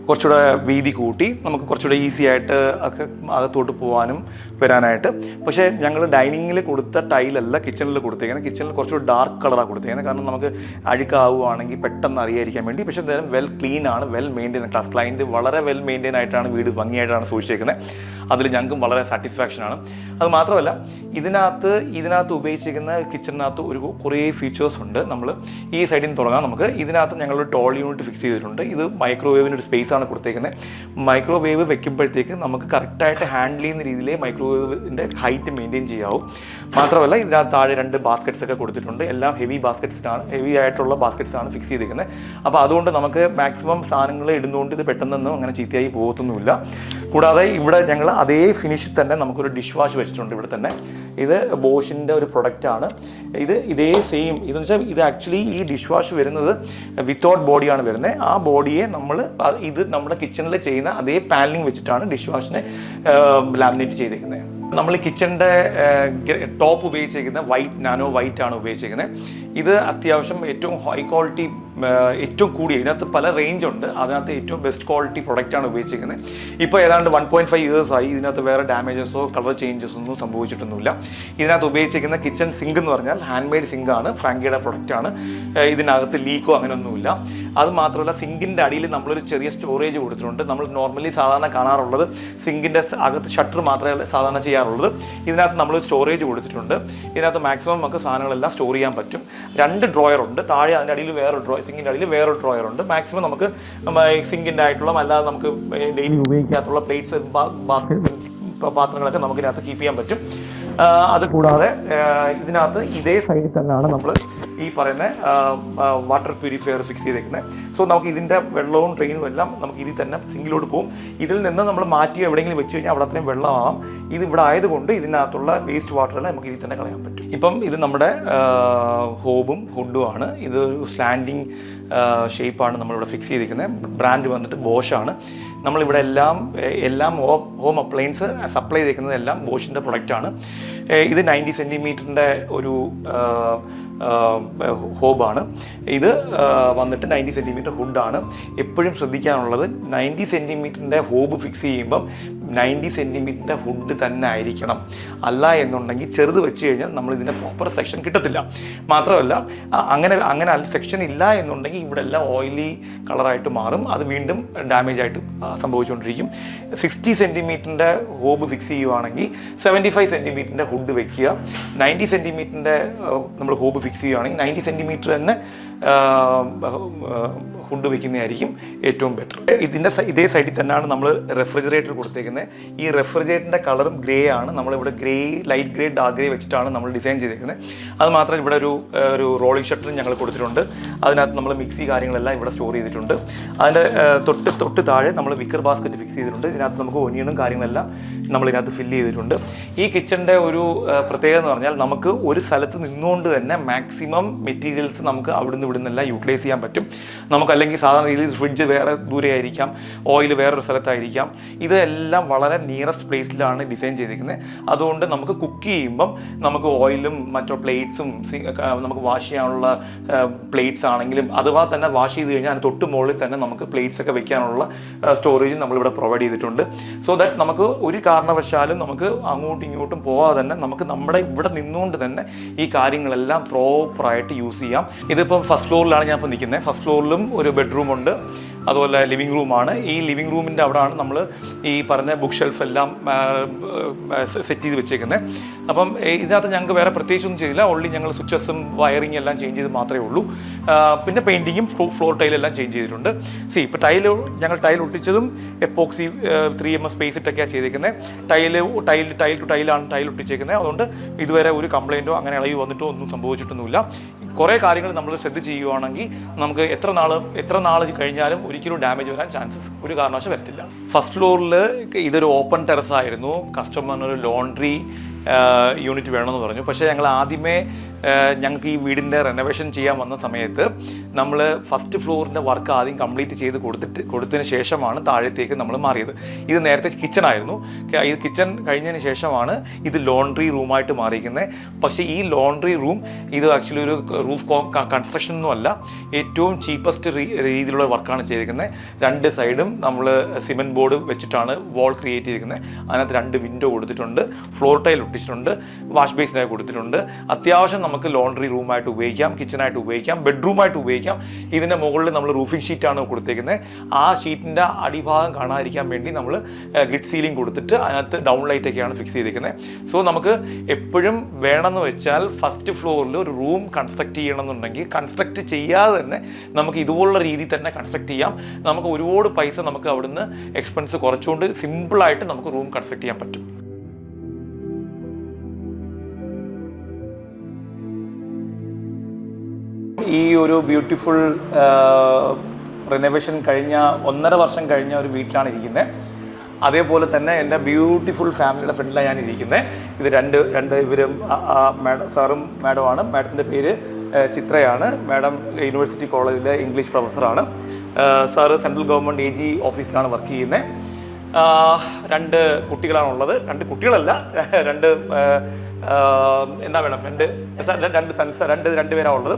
കുറച്ചുകൂടെ വീതി കൂട്ടി നമുക്ക് കുറച്ചുകൂടെ ഈസി ആയിട്ട് ഒക്കെ അകത്തോട്ട് പോകാനും വരാനായിട്ട്. പക്ഷേ ഞങ്ങൾ ഡൈനിങ്ങിൽ കൊടുത്ത ടൈലല്ല കിച്ചണിൽ കൊടുത്തേക്കുന്നത്. കിച്ചണിൽ കുറച്ചുകൂടി ഡാർക്ക് കളറാണ് കൊടുത്തേക്കുന്നത്. കാരണം നമുക്ക് അഴുക്കാവുകയാണെങ്കിൽ പെട്ടെന്ന് അറിയാതിരിക്കാൻ വേണ്ടി. പക്ഷേ എന്തായാലും വെൽ ക്ലീൻ ആണ്, വെൽ മെയിൻറ്റെയിൻ. ക്ലയൻറ്റ് വളരെ വെൽ മെയിൻറ്റെയിൻ ആയിട്ടാണ് വീട് ഭംഗിയായിട്ടാണ് സൂക്ഷിച്ചേക്കുന്നത്. അതിൽ ഞങ്ങൾക്കും വളരെ സാറ്റിസ്ഫാക്ഷനാണ്. അത് മാത്രമല്ല ഇതിനകത്ത് ഉപയോഗിച്ചിരിക്കുന്ന കിച്ചണിനകത്ത് കുറേ ഫീച്ചേഴ്സ് ഉണ്ട്. നമ്മൾ ഈ സൈഡിൽ നിന്ന് തുടങ്ങാം. നമുക്ക് ഇതിനകത്ത് ഞങ്ങളൊരു ടോൾ യൂണിറ്റ് ഫിക്സ് ചെയ്തിട്ടുണ്ട്. ഇത് മൈക്രോവേവിന് ഒരു സ്പേസ് ആണ് കൊടുത്തേക്കുന്നത്. മൈക്രോവേവ് വെക്കുമ്പോഴത്തേക്ക് നമുക്ക് കറക്റ്റായിട്ട് ഹാൻഡിൽ ചെയ്യുന്ന രീതിയിൽ മൈക്രോവേവിൻ്റെ ഹൈറ്റ് മെയിൻറ്റെയിൻ ചെയ്യാവും. മാത്രമല്ല ഇതിനകത്ത് താഴെ 2 ബാസ്ക്കറ്റ്സ് ഒക്കെ കൊടുത്തിട്ടുണ്ട്. എല്ലാം ഹെവി ആയിട്ടുള്ള ബാസ്ക്കറ്റ്സ് ആണ് ഫിക്സ് ചെയ്തിരിക്കുന്നത്. അപ്പോൾ അതുകൊണ്ട് നമുക്ക് മാക്സിമം സാധനങ്ങൾ ഇടുന്നതുകൊണ്ട് ഇത് പെട്ടെന്നൊന്നും അങ്ങനെ ചീത്തയായി പോകത്തൊന്നുമില്ല. കൂടാതെ ഇവിടെ ഞങ്ങൾ അതേ ഫിനിഷിൽ തന്നെ നമുക്കൊരു ഡിഷ് വാഷ് വെച്ചിട്ടുണ്ട് ഇവിടെ തന്നെ. ഇത് ബോഷിൻ്റെ ഒരു പ്രൊഡക്റ്റാണ്. ഇതേ സെയിം ഇതെന്ന് വെച്ചാൽ ഇത് ആക്ച്വലി ഈ ഡിഷ് വാഷ് വരുന്നത് വിത്തൗട്ട് ബോഡിയാണ് വരുന്നത്. ആ ബോഡിയെ നമ്മുടെ കിച്ചണിൽ ചെയ്യുന്ന അതേ പാനലിംഗ് വെച്ചിട്ടാണ് ഡിഷ് വാഷിനെ ലാമിനേറ്റ് ചെയ്തേക്കുന്നത്. നമ്മൾ കിച്ചണിൻ്റെ ടോപ്പ് ഉപയോഗിച്ചിരിക്കുന്ന നാനോ വൈറ്റ് ആണ് ഉപയോഗിച്ചിരിക്കുന്നത്. ഇത് അത്യാവശ്യം ഏറ്റവും ഹൈ ക്വാളിറ്റി, ഏറ്റവും കൂടിയ, ഇതിനകത്ത് പല റേഞ്ച് ഉണ്ട്. അതിനകത്ത് ഏറ്റവും ബെസ്റ്റ് ക്വാളിറ്റി പ്രൊഡക്റ്റാണ് ഉപയോഗിച്ചിരിക്കുന്നത്. ഇപ്പോൾ ഏതാണ്ട് 1.5 years ആയി. ഇതിനകത്ത് വേറെ ഡാമേജസോ കളർ ചേഞ്ചസോ ഒന്നും സംഭവിച്ചിട്ടൊന്നുമില്ല. ഇതിനകത്ത് ഉപയോഗിച്ചിരിക്കുന്ന കിച്ചൺ സിങ്ക് എന്ന് പറഞ്ഞാൽ ഹാൻഡ് മെയ്ഡ് സിങ്കാണ്, ഫ്രാങ്കിയുടെ പ്രൊഡക്റ്റാണ്. ഇതിനകത്ത് ലീക്കോ അങ്ങനെയൊന്നുമില്ല. അത് മാത്രമല്ല സിങ്കിൻ്റെ അടിയിൽ നമ്മളൊരു ചെറിയ സ്റ്റോറേജ് കൊടുത്തിട്ടുണ്ട്. നമ്മൾ നോർമലി സാധാരണ കാണാറുള്ളത് സിങ്കിൻ്റെ അകത്ത് ഷട്ടർ മാത്രമേ സാധാരണ ചെയ്യാറുള്ളത്. ഇതിനകത്ത് നമ്മൾ സ്റ്റോറേജ് കൊടുത്തിട്ടുണ്ട്. ഇതിനകത്ത് മാക്സിമം നമുക്ക് സാധനങ്ങളെല്ലാം സ്റ്റോർ ചെയ്യാൻ പറ്റും. 2 ഡ്രോയർ ഉണ്ട്. താഴെ അതിൻ്റെ അടിയിൽ സിങ്കിൻ്റെ അടിയിൽ വേറൊരു ഡ്രോയർ ഉണ്ട്. മാക്സിമം നമുക്ക് സിങ്കിൻ്റെ ആയിട്ടുള്ള അല്ലാതെ നമുക്ക് ഡെയിലി ഉപയോഗിക്കാത്തുള്ള പ്ലേറ്റ്സ്, പാത്രങ്ങളൊക്കെ നമുക്കിതിനകത്ത് കീപ്പ് ചെയ്യാൻ പറ്റും. അതുകൂടാതെ ഇതിനകത്ത് ഇതേ സൈഡിൽ തന്നെയാണ് നമ്മൾ ഈ പറയുന്ന വാട്ടർ പ്യൂരിഫയർ ഫിക്സ് ചെയ്തേക്കുന്നത്. സോ നമുക്ക് ഇതിൻ്റെ വെള്ളവും ട്രെയിനും എല്ലാം നമുക്ക് ഇതിൽ തന്നെ സിങ്കിലോട്ട് പോകും. ഇതിൽ നിന്ന് നമ്മൾ മാറ്റി എവിടെയെങ്കിലും വെച്ച് കഴിഞ്ഞാൽ അവിടെ അത്രയും വെള്ളമാവാം. ഇത് ഇവിടെ ആയതുകൊണ്ട് ഇതിനകത്തുള്ള വേസ്റ്റ് വാട്ടറെല്ലാം നമുക്ക് ഇതിൽ തന്നെ കളയാൻ പറ്റും. ഇപ്പം ഇത് നമ്മുടെ ഹോബും ഹുഡുമാണ്. ഇത് സ്ലാൻഡിങ് ഷേപ്പാണ് നമ്മളിവിടെ ഫിക്സ് ചെയ്തിരിക്കുന്നത്. ബ്രാൻഡ് വന്നിട്ട് ബോഷാണ്. നമ്മളിവിടെ എല്ലാം ഹോം അപ്ലയൻസ് സപ്ലൈ ചെയ്തിരിക്കുന്നത് എല്ലാം ബോഷിൻ്റെ പ്രൊഡക്റ്റാണ്. ഇത് 90 സെൻറ്റിമീറ്ററിൻ്റെ ഒരു ഹോബാണ്. ഇത് വന്നിട്ട് 90 സെൻറ്റിമീറ്റർ ഹുഡാണ്. എപ്പോഴും ശ്രദ്ധിക്കാനുള്ളത് 90 സെൻറ്റിമീറ്ററിൻ്റെ ഹോബ് ഫിക്സ് ചെയ്യുമ്പം 90 സെൻറ്റിമീറ്ററിൻ്റെ ഹുഡ് തന്നെ ആയിരിക്കണം. അല്ല എന്നുണ്ടെങ്കിൽ ചെറുത് വെച്ച് കഴിഞ്ഞാൽ നമ്മളിതിൻ്റെ പ്രോപ്പർ സെക്ഷൻ കിട്ടത്തില്ല. മാത്രമല്ല അങ്ങനെ സെക്ഷൻ ഇല്ല എന്നുണ്ടെങ്കിൽ ഇവിടെ എല്ലാം ഓയിലി കളറായിട്ട് മാറും. അത് വീണ്ടും ഡാമേജ് ആയിട്ട് സംഭവിച്ചുകൊണ്ടിരിക്കും. 60 സെൻറ്റിമീറ്ററിൻ്റെ ഹോബ് ഫിക്സ് ചെയ്യുവാണെങ്കിൽ 75 സെൻറ്റിമീറ്ററിൻ്റെ ഹുഡ് വെക്കുക. 90 സെൻറ്റിമീറ്ററിൻ്റെ നമ്മൾ ഹോബ് ഫിക്സ് ചെയ്യുകയാണെങ്കിൽ 90 സെൻറ്റിമീറ്റർ തന്നെ ഹുഡ് വെക്കുന്നതായിരിക്കും ഏറ്റവും ബെറ്റർ. ഇതേ സൈഡിൽ തന്നെയാണ് നമ്മൾ റെഫ്രിജറേറ്റർ കൊടുത്തേക്കുന്നത്. ഈ റെഫ്രിജറേറ്ററിൻ്റെ കളറും ഗ്രേ ആണ്. നമ്മളിവിടെ ലൈറ്റ് ഗ്രേ ഡാർക്ക് ഗ്രേ വെച്ചിട്ടാണ് നമ്മൾ ഡിസൈൻ ചെയ്തേക്കുന്നത്. അത് മാത്രമല്ല ഇവിടെ ഒരു റോളിംഗ് ഷട്ടറും ഞങ്ങൾ കൊടുത്തിട്ടുണ്ട്. അതിനകത്ത് നമ്മൾ മിക്സി കാര്യങ്ങളെല്ലാം ഇവിടെ സ്റ്റോർ ചെയ്തിട്ടുണ്ട്. അതിൻ്റെ തൊട്ട് താഴെ നമ്മൾ വിക്കർ ബാസ്ക്കറ്റ് ഫിക്സ് ചെയ്തിട്ടുണ്ട്. ഇതിനകത്ത് നമുക്ക് ഒനിയനും കാര്യങ്ങളെല്ലാം നമ്മളിതിനകത്ത് ഫില്ല് ചെയ്തിട്ടുണ്ട്. ഈ കിച്ചണിൻ്റെ ഒരു പ്രത്യേകത എന്ന് പറഞ്ഞാൽ നമുക്ക് ഒരു സ്ഥലത്ത് നിന്നുകൊണ്ട് തന്നെ മാക്സിമം മെറ്റീരിയൽസ് നമുക്ക് അവിടുന്ന് ഇവിടുന്നെല്ലാം യൂട്ടിലൈസ് ചെയ്യാൻ പറ്റും. നമുക്ക് അല്ലെങ്കിൽ സാധാരണ രീതിയിൽ ഫ്രിഡ്ജ് വേറെ ദൂരെ ആയിരിക്കാം, ഓയിൽ വേറൊരു സ്ഥലത്തായിരിക്കാം. ഇതെല്ലാം വളരെ നിയറസ്റ്റ് പ്ലേസിലാണ് ഡിസൈൻ ചെയ്തിരിക്കുന്നത്. അതുകൊണ്ട് നമുക്ക് കുക്ക് ചെയ്യുമ്പം നമുക്ക് ഓയിലും മറ്റോ പ്ലേറ്റ്സും നമുക്ക് വാഷ് ചെയ്യാനുള്ള പ്ലേറ്റ്സ് ആണെങ്കിലും അഥവാ തന്നെ വാഷ് ചെയ്ത് കഴിഞ്ഞാൽ അതിന് തൊട്ട് മുകളിൽ തന്നെ നമുക്ക് പ്ലേറ്റ്സ് ഒക്കെ വെക്കാനുള്ള സ്റ്റോറേജ് നമ്മളിവിടെ പ്രൊവൈഡ് ചെയ്തിട്ടുണ്ട്. സോ ദാറ്റ് നമുക്ക് ഒരു കാരണവശാലും നമുക്ക് അങ്ങോട്ടും ഇങ്ങോട്ടും പോകാതെ തന്നെ നമുക്ക് നമ്മുടെ ഇവിടെ നിന്നുകൊണ്ട് തന്നെ ഈ കാര്യങ്ങളെല്ലാം പ്രോപ്പറായിട്ട് യൂസ് ചെയ്യാം. ഇതിപ്പം ഫസ്റ്റ് ഫ്ലോറിലാണ് ഞാൻ ഇപ്പോൾ നിൽക്കുന്നത്. ഫസ്റ്റ് ഫ്ലോറിലും ഒരു ബെഡ്റൂം ഉണ്ട്, അതുപോലെ ലിവിങ് റൂമാണ്. ഈ ലിവിങ് റൂമിൻ്റെ അവിടെയാണ് നമ്മൾ ഈ പറഞ്ഞ ബുക്ക് ഷെൽഫ് എല്ലാം സെറ്റ് ചെയ്ത് വെച്ചേക്കുന്നത്. അപ്പം ഇതിനകത്ത് ഞങ്ങൾക്ക് വേറെ പ്രത്യേകിച്ചൊന്നും ചെയ്തില്ല. ഓൺലി ഞങ്ങൾ സ്വിച്ചസും വയറിങ് എല്ലാം ചേഞ്ച് ചെയ്ത് മാത്രമേ ഉള്ളൂ. പിന്നെ പെയിൻറ്റിങ്ങും ഫ്ലോർ ടൈലെല്ലാം ചേഞ്ച് ചെയ്തിട്ടുണ്ട്. ഇപ്പോൾ ഞങ്ങൾ ടൈൽ ഒട്ടിച്ചതും എപ്പോക്സി 3mm സ്പേസ് ഇട്ടൊക്കെയാണ് ചെയ്തേക്കുന്നത്. ടൈൽ ടു ടൈലാണ് ടൈൽ ഒട്ടിച്ചേക്കുന്നത്. അതുകൊണ്ട് ഇതുവരെ ഒരു കംപ്ലയിൻറ്റോ അങ്ങനെ ഇളകി വന്നിട്ടോ ഒന്നും സംഭവിച്ചിട്ടൊന്നുമില്ല. കുറേ കാര്യങ്ങൾ നമ്മൾ ശ്രദ്ധ ചെയ്യുകയാണെങ്കിൽ നമുക്ക് എത്ര നാൾ കഴിഞ്ഞാലും ഒരിക്കലും ഡാമേജ് വരാൻ ചാൻസസ് ഒരു കാരണവശാലും വരത്തില്ല. ഫസ്റ്റ് ഫ്ലോറിൽ ഇതൊരു ഓപ്പൺ ടെറസ് ആയിരുന്നു. കസ്റ്റമറിനൊരു ലോണ്ട്രി യൂണിറ്റ് വേണമെന്ന് പറഞ്ഞു. പക്ഷേ ഞങ്ങൾ ആദ്യമേ ഞങ്ങൾക്ക് ഈ വീടിൻ്റെ റെനോവേഷൻ ചെയ്യാൻ വന്ന സമയത്ത് നമ്മൾ ഫസ്റ്റ് ഫ്ലോറിൻ്റെ വർക്ക് ആദ്യം കംപ്ലീറ്റ് ചെയ്ത് കൊടുത്തതിന് ശേഷമാണ് താഴത്തേക്ക് നമ്മൾ മാറിയത്. ഇത് നേരത്തെ കിച്ചൺ ആയിരുന്നു. ഈ കിച്ചൺ കഴിഞ്ഞതിന് ശേഷമാണ് ഇത് ലോണ്ട്രി റൂമായിട്ട് മാറിയിരിക്കുന്നത്. പക്ഷേ ഈ ലോണ്ട്രി റൂം ഇത് ആക്ച്വലി ഒരു റൂഫ് കൺസ്ട്രക്ഷൻ ഒന്നും അല്ല, ഏറ്റവും ചീപ്പസ്റ്റ് രീതിയിലുള്ള വർക്കാണ് ചെയ്തിരിക്കുന്നത്. രണ്ട് സൈഡും നമ്മൾ സിമെൻറ്റ് ബോർഡ് വെച്ചിട്ടാണ് വാൾ ക്രിയേറ്റ് ചെയ്തിരിക്കുന്നത്. അതിനകത്ത് 2 വിൻഡോ കൊടുത്തിട്ടുണ്ട്, ഫ്ലോർ ടൈൽ ഒട്ടിച്ചിട്ടുണ്ട്, വാഷ് ബേസിനായി കൊടുത്തിട്ടുണ്ട്. അത്യാവശ്യം നമുക്ക് ലോണ്ട്രി റൂമായിട്ട് ഉപയോഗിക്കാം, കിച്ചണായിട്ട് ഉപയോഗിക്കാം, ബെഡ്റൂമായിട്ട് ഉപയോഗിക്കാം. ഇതിൻ്റെ മുകളിൽ നമ്മൾ റൂഫിംഗ് ഷീറ്റാണ് കൊടുത്തേക്കുന്നത്. ആ ഷീറ്റിൻ്റെ അടിഭാഗം കാണാതിരിക്കാൻ വേണ്ടി നമ്മൾ ഗ്രിഡ് സീലിംഗ് കൊടുത്തിട്ട് അതിനകത്ത് ഡൗൺ ലൈറ്റൊക്കെയാണ് ഫിക്സ് ചെയ്തിരിക്കുന്നത്. സോ നമുക്ക് എപ്പോഴും വേണമെന്ന് വെച്ചാൽ ഫസ്റ്റ് ഫ്ലോറിൽ ഒരു റൂം കൺസ്ട്രക്ട് ചെയ്യണമെന്നുണ്ടെങ്കിൽ കൺസ്ട്രക്ട് ചെയ്യാതെ തന്നെ നമുക്ക് ഇതുപോലുള്ള രീതിയിൽ തന്നെ കൺസ്ട്രക്ട് ചെയ്യാം. നമുക്ക് ഒരുപാട് പൈസ നമുക്ക് അവിടുന്ന് എക്സ്പെൻസ് കുറച്ചുകൊണ്ട് സിമ്പിളായിട്ട് നമുക്ക് റൂം കൺസ്ട്രക്ട് ചെയ്യാൻ പറ്റും. ഈ ഒരു ബ്യൂട്ടിഫുൾ റിനോവേഷൻ കഴിഞ്ഞ 1.5 വർഷം കഴിഞ്ഞ ഒരു വീട്ടിലാണ് ഇരിക്കുന്നത്. അതേപോലെ തന്നെ എൻ്റെ ബ്യൂട്ടിഫുൾ ഫാമിലിയുടെ ഫ്രണ്ടിലാണ് ഞാൻ ഇരിക്കുന്നത്. ഇത് രണ്ട് ഇവരും സാറും മാഡമാണ്. മാഡത്തിൻ്റെ പേര് ചിത്രയാണ്. മാഡം യൂണിവേഴ്സിറ്റി കോളേജിലെ ഇംഗ്ലീഷ് പ്രൊഫസറാണ്. സാറ് സെൻട്രൽ ഗവൺമെൻറ് AG ഓഫീസിലാണ് വർക്ക് ചെയ്യുന്നത്. 2 കുട്ടികളാണുള്ളത്. 2 കുട്ടികളല്ല, എന്താ വേണം, രണ്ട് സൺസ്, രണ്ടുപേരാണ് ഉള്ളത്.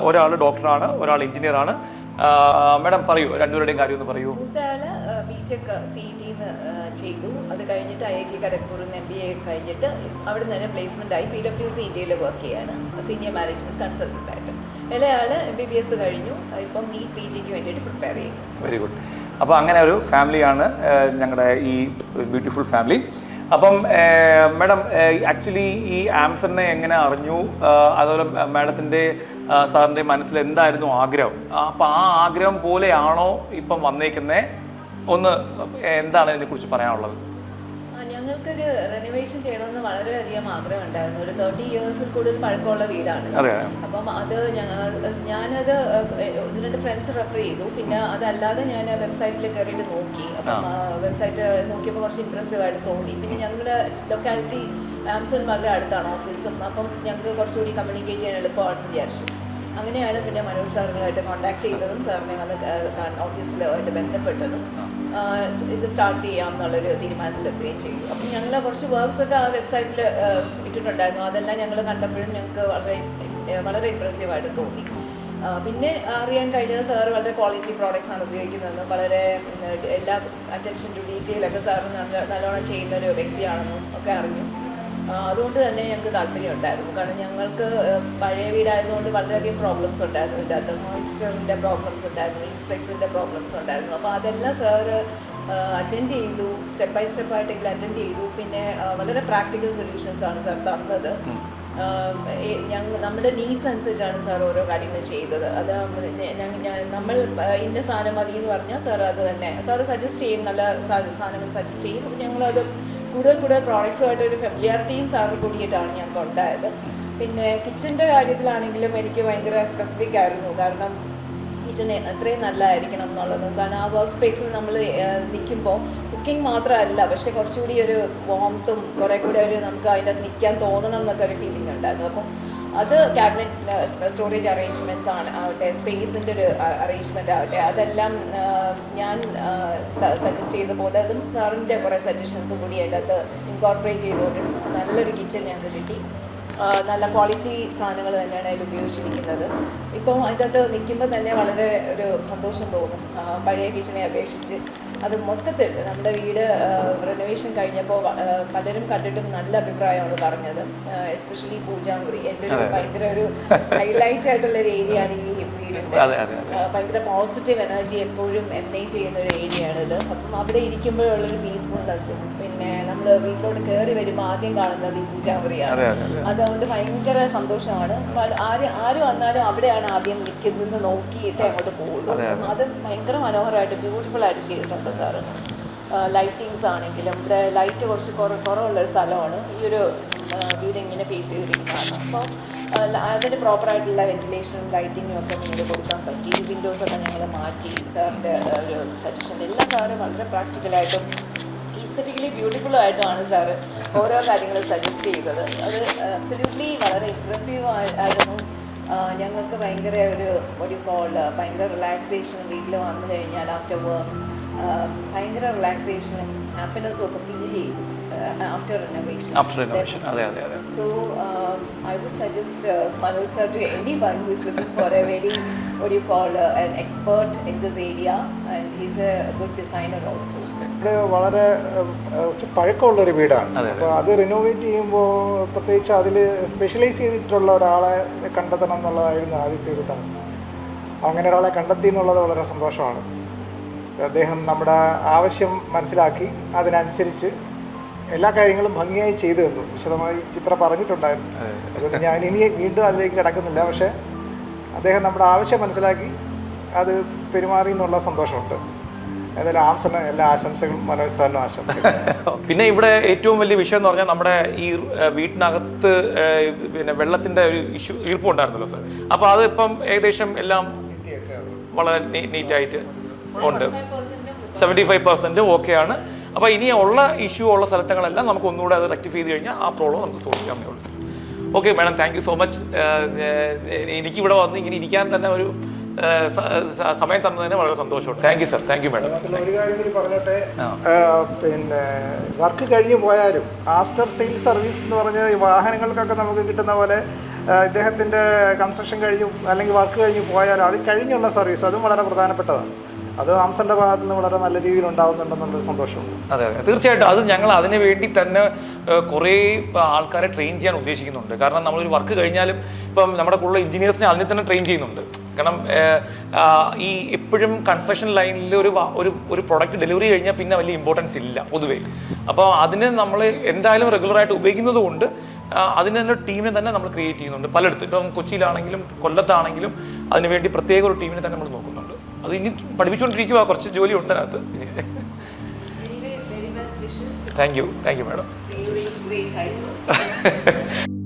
ഒരാൾ ഡോക്ടറാണ്, ഒരാൾ എഞ്ചിനീയറാണ്. മാഡം പറയൂ, രണ്ടുപേരുടെയും കാര്യം ഒന്ന് പറയൂ. മൂത്തയാള് BTech CET ചെയ്തു. അത് കഴിഞ്ഞിട്ട് IIT ഖരഗ്പൂരിൽ നിന്ന് MBA കഴിഞ്ഞിട്ട് അവിടെ നിന്ന് തന്നെ പ്ലേസ്മെൻ്റ് ആയി PwC ഇന്ത്യയിൽ വർക്ക് ചെയ്യാണ്, സീനിയർ മാനേജ്മെൻറ്റ് കൺസൾട്ടൻ്റ് ആയിട്ട്. ഇളയാള് MBBS കഴിഞ്ഞു, ഇപ്പം NEET PGക്ക് വേണ്ടിയിട്ട് പ്രിപ്പയർ ചെയ്യുന്നു. Very good. അപ്പോൾ അങ്ങനെ ഒരു ഫാമിലിയാണ് ഞങ്ങളുടെ ഈ ബ്യൂട്ടിഫുൾ ഫാമിലി. അപ്പം മാഡം ആക്ച്വലി ഈ ആംസറിനെ എങ്ങനെ അറിഞ്ഞു? അതുപോലെ മാഡത്തിൻ്റെ സാറിൻ്റെ മനസ്സിൽ എന്തായിരുന്നു ആഗ്രഹം? അപ്പം ആ ആഗ്രഹം പോലെയാണോ ഇപ്പം വന്നേക്കുന്നത്? ഒന്ന് എന്താണ് ഇതിനെക്കുറിച്ച് പറയാനുള്ളത്? ഞങ്ങൾക്ക് ഞങ്ങൾക്കൊരു റെനോവേഷൻ ചെയ്യണമെന്ന് വളരെയധികം ആഗ്രഹം ഉണ്ടായിരുന്നു. ഒരു 30 yearsൽ കൂടുതൽ പഴക്കമുള്ള വീടാണ്. അപ്പം അത് ഞാനത് 1-2 ഫ്രണ്ട്സ് റെഫർ ചെയ്തു. പിന്നെ അതല്ലാതെ ഞാൻ വെബ്സൈറ്റിൽ കയറിയിട്ട് നോക്കി. അപ്പം വെബ്സൈറ്റ് നോക്കിയപ്പോൾ കുറച്ച് ഇമ്പ്രസീവ് ആയിട്ട് തോന്നി. പിന്നെ ഞങ്ങളുടെ ലൊക്കാലിറ്റി ആംസൺ വളരെ അടുത്താണ് ഓഫീസും. അപ്പം ഞങ്ങൾക്ക് കുറച്ചുകൂടി കമ്മ്യൂണിക്കേറ്റ് ചെയ്യാൻ എളുപ്പമാണെന്ന് വിചാരിച്ചു. അങ്ങനെയാണ് പിന്നെ മനോജ് സാറിനുമായിട്ട് കോൺടാക്ട് ചെയ്തതും സാറിനെ വന്ന് ഓഫീസിലുമായിട്ട് ബന്ധപ്പെട്ടതും ഇത് സ്റ്റാർട്ട് ചെയ്യാം എന്നുള്ളൊരു തീരുമാനത്തിലെത്തുകയും ചെയ്തു. അപ്പം ഞങ്ങൾ കുറച്ച് വർക്ക്സൊക്കെ ആ വെബ്സൈറ്റിൽ ഇട്ടിട്ടുണ്ടായിരുന്നു. അതെല്ലാം ഞങ്ങൾ കണ്ടപ്പോഴും ഞങ്ങൾക്ക് വളരെ ഇമ്പ്രസീവായിട്ട് തോന്നി. പിന്നെ അറിയാൻ കഴിഞ്ഞത് സാറ് വളരെ ക്വാളിറ്റി പ്രോഡക്റ്റ്സ് ആണ് ഉപയോഗിക്കുന്നതെന്നും വളരെ എല്ലാ അറ്റൻഷൻ ടു ഡീറ്റെയിലൊക്കെ സാറ് നല്ലോണം ചെയ്യുന്നൊരു വ്യക്തിയാണെന്നും ഒക്കെ അറിഞ്ഞു. അതുകൊണ്ട് തന്നെ ഞങ്ങൾക്ക് താല്പര്യം ഉണ്ടായിരുന്നു. കാരണം ഞങ്ങൾക്ക് പഴയ വീടായതുകൊണ്ട് വളരെയധികം പ്രോബ്ലംസ് ഉണ്ടായിരുന്നു. ഇതിൻ്റെ അകത്ത് മോയ്സ്ചറിൻ്റെ പ്രോബ്ലംസ് ഉണ്ടായിരുന്നു, ഇൻസെക്ട്സിൻ്റെ പ്രോബ്ലംസ് ഉണ്ടായിരുന്നു. അപ്പോൾ അതെല്ലാം സാറ് അറ്റൻഡ് ചെയ്തു, സ്റ്റെപ്പ് ബൈ സ്റ്റെപ്പായിട്ടെങ്കിലും അറ്റൻഡ് ചെയ്തു. പിന്നെ വളരെ പ്രാക്ടിക്കൽ സൊല്യൂഷൻസാണ് സാർ തന്നത്. നമ്മുടെ നീഡ്സ് അനുസരിച്ചാണ് സാർ ഓരോ കാര്യങ്ങൾ ചെയ്തത്. അത് നമ്മൾ ഇന്ന സാധനം മതി എന്ന് പറഞ്ഞാൽ സാർ അത് തന്നെ സാറ് സജസ്റ്റ് ചെയ്യും, നല്ല സാധനങ്ങൾ സജസ്റ്റ് ചെയ്യും. അപ്പോൾ ഞങ്ങളത് കൂടുതൽ പ്രോഡക്ട്സുമായിട്ട് ഒരു ഫെമിലിയാരിറ്റിയും സാറിൽ കൂടിയിട്ടാണ് ഞങ്ങൾക്ക് ഉണ്ടായത്. പിന്നെ കിച്ചൻ്റെ കാര്യത്തിലാണെങ്കിലും എനിക്ക് ഭയങ്കര സ്പെസിഫിക് ആയിരുന്നു. കാരണം കിച്ചൺ എത്രയും നല്ലതായിരിക്കണം എന്നുള്ളതും. കാരണം ആ വർക്ക് സ്പേസിൽ നമ്മൾ നിൽക്കുമ്പോൾ കുക്കിംഗ് മാത്രമല്ല, പക്ഷേ കുറച്ചുകൂടി ഒരു വാംത്തും കുറേ കൂടി ഒരു നമുക്ക് അതിൻ്റെ അകത്ത് നിൽക്കാൻ തോന്നണം എന്നൊക്കെ ഒരു ഫീലിംഗ് ഉണ്ടായിരുന്നു. അപ്പം അത് ക്യാബിനറ്റ് സ്റ്റോറേജ് അറേഞ്ച്മെൻറ്റ്സ് ആവട്ടെ, സ്പേസിൻ്റെ ഒരു അറേഞ്ച്മെൻ്റ് ആവട്ടെ, അതെല്ലാം ഞാൻ സജസ്റ്റ് ചെയ്ത പോലെ അതും സാറിൻ്റെ കുറേ സജഷൻസും കൂടി അതിൻ്റെ അകത്ത് ഇൻകോർപ്പറേറ്റ് ചെയ്തുകൊണ്ട് നല്ലൊരു കിച്ചൺ ഞങ്ങൾക്ക് കിട്ടി. നല്ല ക്വാളിറ്റി സാധനങ്ങൾ തന്നെയാണ് അതിൽ ഉപയോഗിച്ചിരിക്കുന്നത്. ഇപ്പം അതിൻ്റെ അകത്ത് നിൽക്കുമ്പോൾ തന്നെ വളരെ ഒരു സന്തോഷം തോന്നും പഴയ കിച്ചനെ അപേക്ഷിച്ച്. അത് മൊത്തത്തിൽ നമ്മുടെ വീട് റെനോവേഷൻ കഴിഞ്ഞപ്പോൾ പലരും കണ്ടിട്ടും നല്ല അഭിപ്രായമാണ് പറഞ്ഞത്. എസ്പെഷ്യലി പൂജാമുറി എൻ്റെ ഒരു ഭയങ്കര ഒരു ഹൈലൈറ്റ് ആയിട്ടുള്ളൊരു ഏരിയയാണ് ഈ വീടിൻ്റെ. ഭയങ്കര പോസിറ്റീവ് എനർജി എപ്പോഴും എമിനേറ്റ് ചെയ്യുന്ന ഒരു ഏരിയയാണിത്. അപ്പം അവിടെ ഇരിക്കുമ്പോഴുള്ളൊരു പീസ്ഫുൾനെസ്സും പിന്നെ നമ്മൾ വീട്ടിലോട്ട് കയറി വരുമ്പോൾ ആദ്യം കാണുന്നത് ഈ പൂജാമുറിയാണ്. അതുകൊണ്ട് ഭയങ്കര സന്തോഷമാണ്. ആര് വന്നാലും അവിടെയാണ് ആദ്യം നിൽക്കുന്നത്, നോക്കിയിട്ട് അങ്ങോട്ട് പോകുള്ളൂ. അത് ഭയങ്കര മനോഹരമായിട്ട് ബ്യൂട്ടിഫുൾ ആയിട്ട് ചെയ്തിട്ടുണ്ട് സാറ്. ലൈറ്റിങ്സ് ആണെങ്കിലും ഇവിടെ ലൈറ്റ് കുറച്ച് കുറവുള്ളൊരു സ്ഥലമാണ്. ഈ ഒരു വീട് ഇങ്ങനെ ഫേസ് ചെയ്തിരിക്കുന്നതാണ്. അപ്പോൾ അതിന് പ്രോപ്പറായിട്ടുള്ള വെന്റിലേഷനും ലൈറ്റിങ്ങും ഒക്കെ മുന്നിൽ കൊടുക്കാൻ പറ്റി. വിൻഡോസൊക്കെ ഞങ്ങൾ മാറ്റി. സാറിൻ്റെ ഒരു സജഷൻ എല്ലാം സാറ് വളരെ പ്രാക്ടിക്കലായിട്ടും എസ്തെറ്റിക്കലി ബ്യൂട്ടിഫുള്ളും ആയിട്ടുമാണ് സാറ് ഓരോ കാര്യങ്ങളും സജസ്റ്റ് ചെയ്തത്. അത് അബ്സല്യൂട്ട്ലി വളരെ ഇംപ്രസീവ് ആയിരുന്നു. ഞങ്ങൾക്ക് ഭയങ്കര ഒരു ഭയങ്കര റിലാക്സേഷനും വീട്ടിൽ വന്നു കഴിഞ്ഞാൽ ആഫ്റ്റർ വർക്ക് ഭയങ്കര റിലാക്സേഷനും ഹാപ്പിനെസ്സും ഒക്കെ ഫീൽ ചെയ്തു after renovation. So I would suggest Manoj sir to anyone who is looking for a very an expert in this area, and he's a good designer also. ഇവിടെ വളരെ പഴക്കമുള്ളൊരു വീടാണ്. അപ്പോൾ അത് റിനോവേറ്റ് ചെയ്യുമ്പോൾ പ്രത്യേകിച്ച് അതിൽ സ്പെഷ്യലൈസ് ചെയ്തിട്ടുള്ള ഒരാളെ കണ്ടെത്തണം എന്നുള്ളതായിരുന്നു ആദ്യത്തെ ഒരു ടാസ്ക്. അങ്ങനെ ഒരാളെ കണ്ടെത്തി എന്നുള്ളത് വളരെ സന്തോഷമാണ്. അദ്ദേഹം നമ്മുടെ ആവശ്യം മനസ്സിലാക്കി അതിനനുസരിച്ച് എല്ലാ കാര്യങ്ങളും ഭംഗിയായി ചെയ്തു തന്നു. വിശദമായി ചിത്ര പറഞ്ഞിട്ടുണ്ടായിരുന്നു. അതുകൊണ്ട് ഞാൻ ഇനി വീണ്ടും അതിലേക്ക് കിടക്കുന്നില്ല. പക്ഷേ അദ്ദേഹം നമ്മുടെ ആവശ്യം മനസ്സിലാക്കി അത് പെരുമാറി എന്നുള്ള സന്തോഷമുണ്ട്. ഏതായാലും ആംസന് എല്ലാ ആശംസകളും മനോജ് സാറിനും ആശംസകളും. പിന്നെ ഇവിടെ ഏറ്റവും വലിയ വിഷയം എന്ന് പറഞ്ഞാൽ നമ്മുടെ ഈ വീട്ടിനകത്ത് പിന്നെ വെള്ളത്തിൻ്റെ ഒരു ഇഷ്യൂ ഈർപ്പുണ്ടായിരുന്നല്ലോ സാർ. അപ്പോൾ അത് ഇപ്പം ഏകദേശം എല്ലാം വളരെ നീറ്റായിട്ട് ഉണ്ട്. 75% ഓക്കെയാണ്. അപ്പോൾ ഇനി ഉള്ള ഇഷ്യൂ ഉള്ള സ്ഥലങ്ങളെല്ലാം നമുക്ക് ഒന്നുകൂടെ അത് റെക്ടിഫൈ ചെയ്ത് കഴിഞ്ഞാൽ ആ പ്രോബ്ലം നമുക്ക് സോൾവ് ചെയ്യാൻ ഉള്ളൂ. Okay madam, thank you so much. എനിക്കിവിടെ വന്ന് ഇങ്ങനെ ഇരിക്കാൻ തന്നെ ഒരു സമയം തന്നതിന് വളരെ സന്തോഷമുണ്ട്. Thank you sir. Thank you madam. ഒരു കാര്യം കൂടി പറഞ്ഞിട്ടെ, പിന്നെ വർക്ക് കഴിഞ്ഞ് പോയാലും ആഫ്റ്റർ സെയിൽ സർവീസ് എന്ന് പറഞ്ഞ ഈ വാഹനങ്ങൾക്കൊക്കെ നമുക്ക് കിട്ടുന്ന പോലെ ഇദ്ദേഹത്തിൻ്റെ കൺസ്ട്രക്ഷൻ കഴിഞ്ഞു അല്ലെങ്കിൽ വർക്ക് കഴിഞ്ഞ് പോയാലും അത് കഴിഞ്ഞുള്ള സർവീസ് അതും വളരെ പ്രധാനപ്പെട്ടതാണ്. അത് ആംസന്റെ ഭാഗത്ത് നിന്ന് വളരെ നല്ല രീതിയിൽ ഉണ്ടാകുന്നുണ്ടെന്നുള്ളൊരു സന്തോഷമുണ്ട്. അതെ അതെ, തീർച്ചയായിട്ടും. അത് ഞങ്ങൾ അതിന് വേണ്ടി തന്നെ കുറേ ആൾക്കാരെ ട്രെയിൻ ചെയ്യാൻ ഉദ്ദേശിക്കുന്നുണ്ട്. കാരണം നമ്മളൊരു വർക്ക് കഴിഞ്ഞാലും ഇപ്പം നമ്മുടെ കൂടുതൽ എഞ്ചിനീയേഴ്സിനെ അതിനെ തന്നെ ട്രെയിൻ ചെയ്യുന്നുണ്ട്. കാരണം ഈ എപ്പോഴും കൺസ്ട്രക്ഷൻ ലൈനിൽ ഒരു പ്രൊഡക്റ്റ് ഡെലിവറി കഴിഞ്ഞാൽ പിന്നെ വലിയ ഇമ്പോർട്ടൻസ് ഇല്ല പൊതുവേ. അപ്പോൾ അതിന് നമ്മൾ എന്തായാലും റെഗുലറായിട്ട് ഉപയോഗിക്കുന്നത് കൊണ്ട് അതിന് തന്നെ ടീമിനെ തന്നെ നമ്മൾ ക്രിയേറ്റ് ചെയ്യുന്നുണ്ട് പലയിടത്തും. ഇപ്പം കൊച്ചിയിലാണെങ്കിലും കൊല്ലത്താണെങ്കിലും അതിനുവേണ്ടി പ്രത്യേക ഒരു ടീമിനെ തന്നെ നമ്മൾ നോക്കുന്നുണ്ട്. അത് ഇനി പഠിപ്പിച്ചുകൊണ്ടിരിക്കുക, കുറച്ച് ജോലി ഉണ്ട് അതിനകത്ത്. wishes. Thank you madam. You reached great heights also.